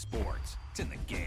sports. It's in the game.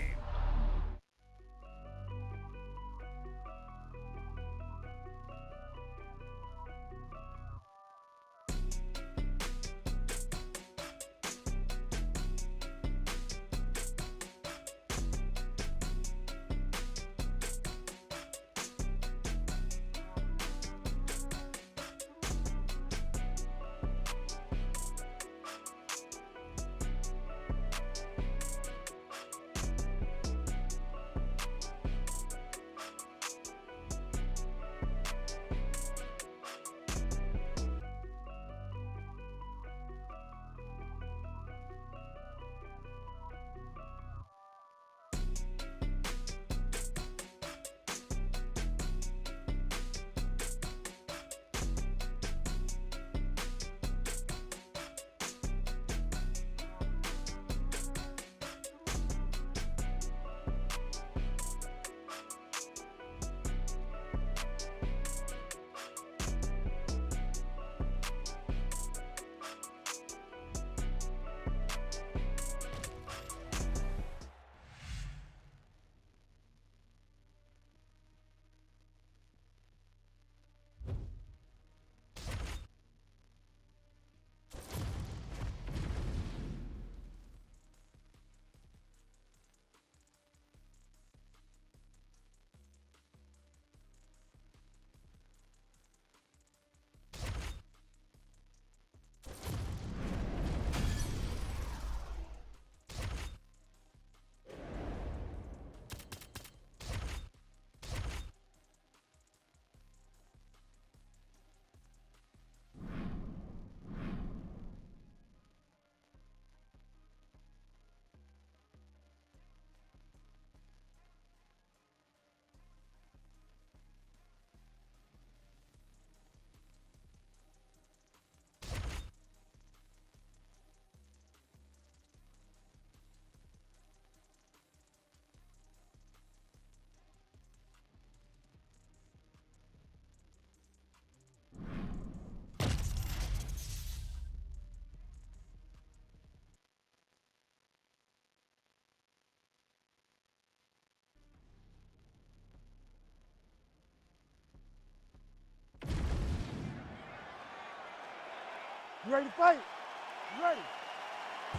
You ready to fight? You ready?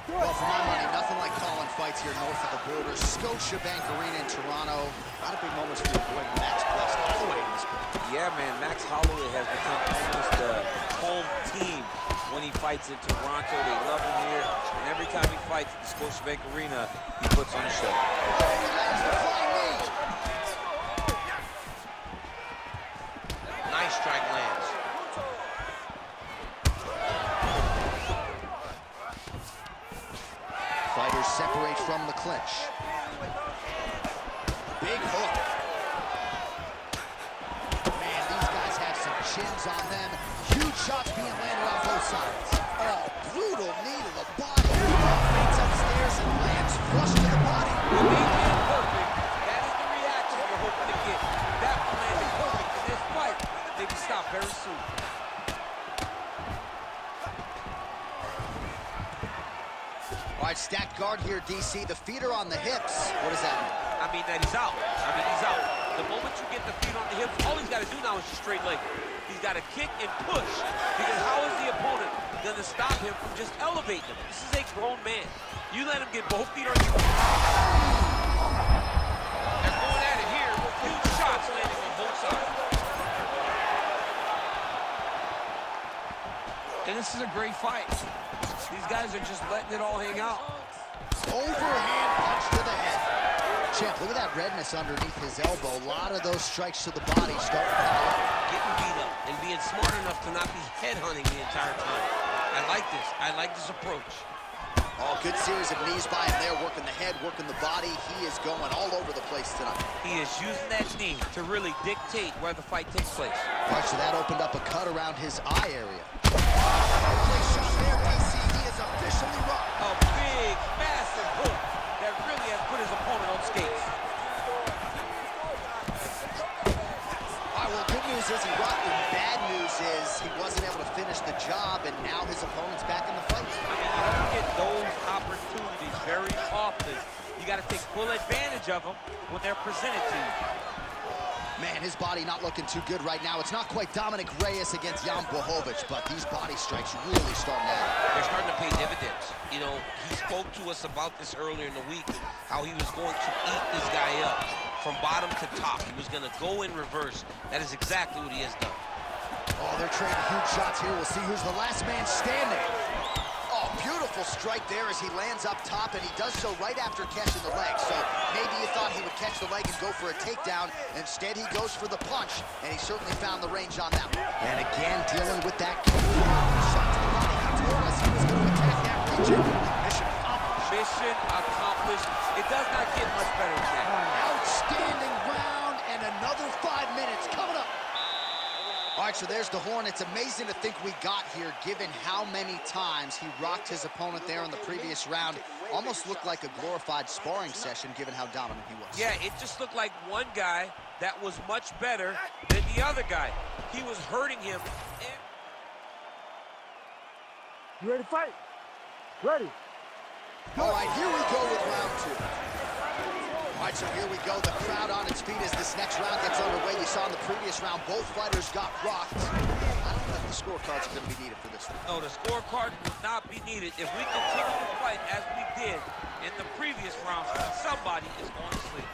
Well, for my money, nothing like calling fights here north of the border. Scotiabank Arena in Toronto. A lot of big moments for your boy Max Holloway in this one. Yeah, man, Max Holloway has become almost the home team when he fights in Toronto. They love him here, and every time he fights at the Scotiabank Arena, he puts on a show. Nice strike lands. Fighters separate from the clinch. Big hook. Man, these guys have some chins on them. Huge shots being landed on both sides. Oh, brutal knee to the body. Faints upstairs and lands flush to the body. When they land perfect, that is the reaction you're hoping to get. That one landed perfect in this fight. They can stop very soon. All right, stacked guard here, DC. The feet are on the hips. What does that mean? I mean that he's out. He's out. The moment you get the feet on the hips, all he's got to do now is just straight leg it. He's got to kick and push, because how is the opponent going to stop him from just elevating him? This is a grown man. You let him get both feet on you. They're going at it here with huge shots landing on both sides. And this is a great fight. These guys are just letting it all hang out. Overhand punch to the head. Champ, look at that redness underneath his elbow. A lot of those strikes to the body start to pile up. Getting beat up and being smart enough to not be headhunting the entire time. I like this. I like this approach. Oh, good series of knees by him there, working the head, working the body. He is going all over the place tonight. He is using that knee to really dictate where the fight takes place. All right, so that opened up a cut around his eye area. Place shot there, DC. He is officially rocked. A big, massive hook that really has put his opponent on skates. All right, well, good news is he rocked him. Bad news is he wasn't able to finish the job, and now his opponent's back in the fight. I mean, you don't get those opportunities very often. You got to take full advantage of them when they're presented to you. Man, his body not looking too good right now. It's not quite Dominic Reyes against Jan Blachowicz, but these body strikes really starting to happen. They're starting to pay dividends. You know, he spoke to us about this earlier in the week, how he was going to eat this guy up from bottom to top. He was going to go in reverse. That is exactly what he has done. Oh, they're trading huge shots here. We'll see who's the last man standing. Oh, beautiful strike there as he lands up top, and he does so right after catching the leg. So maybe you thought he would catch the leg and go for a takedown. Instead, he goes for the punch, and he certainly found the range on that one. And again, dealing with that shot to the body. He told us he was going to attack that region. Mission accomplished. Mission accomplished. It does not get much better than that. Outstanding round, and another 5 minutes coming up. All right, so there's the horn. It's amazing to think we got here, given how many times he rocked his opponent there in the previous round. Almost looked like a glorified sparring session, given how dominant he was. Yeah, it just looked like one guy that was much better than the other guy. He was hurting him. You ready to fight? Ready. All right, here we go with round 2. All right, so here we go. The crowd on its feet as this next round gets underway. You saw in the previous round, both fighters got rocked. I don't know if the scorecards are going to be needed for this one. No, the scorecard will not be needed. If we continue to fight as we did in the previous rounds, somebody is going to sleep.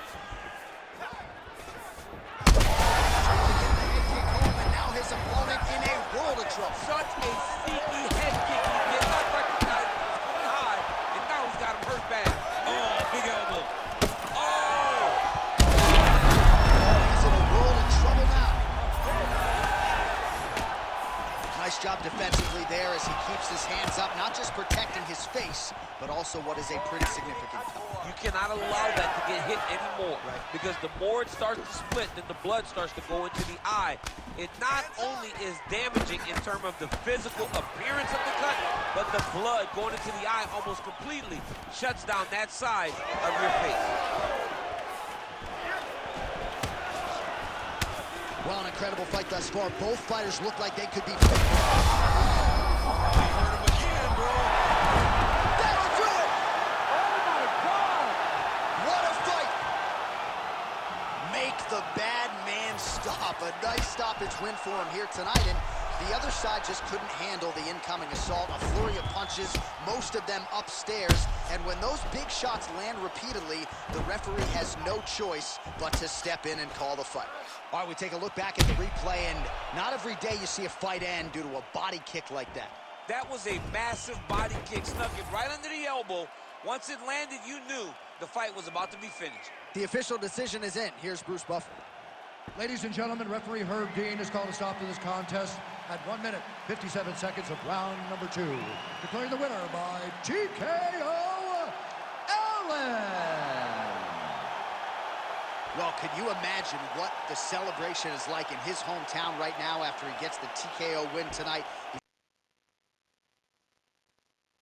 And now his opponent in a world of trouble. Such a sneaky head kick. He did not recognize it was going high, and now he's got him hurt bad. Oh, big elbow. Nice job defensively there as he keeps his hands up, not just protecting his face, but also what is a pretty significant cut. You cannot allow that to get hit anymore, because the more it starts to split, then the blood starts to go into the eye. It not only is damaging in terms of the physical appearance of the cut, but the blood going into the eye almost completely shuts down that side of your face. Well, an incredible fight thus far. Both fighters look like they could be... Hurt him again, bro. That'll do it! Oh, my God! What a fight! Make the bad man stop. A nice stoppage win for him here tonight, and the other side just couldn't handle the incoming assault. A flurry of punches, most of them upstairs, and when those big shots land repeatedly, the referee has no choice but to step in and call the fight. All right, we take a look back at the replay, and not every day you see a fight end due to a body kick like that. That was a massive body kick, snuck it right under the elbow. Once it landed, you knew the fight was about to be finished. The official decision is in. Here's Bruce Buffer. Ladies and gentlemen, referee Herb Dean has called a stop to this contest at 1 minute, 57 seconds of round number 2. Declaring the winner by TKO, Allen. Well, could you imagine what the celebration is like in his hometown right now after he gets the TKO win tonight?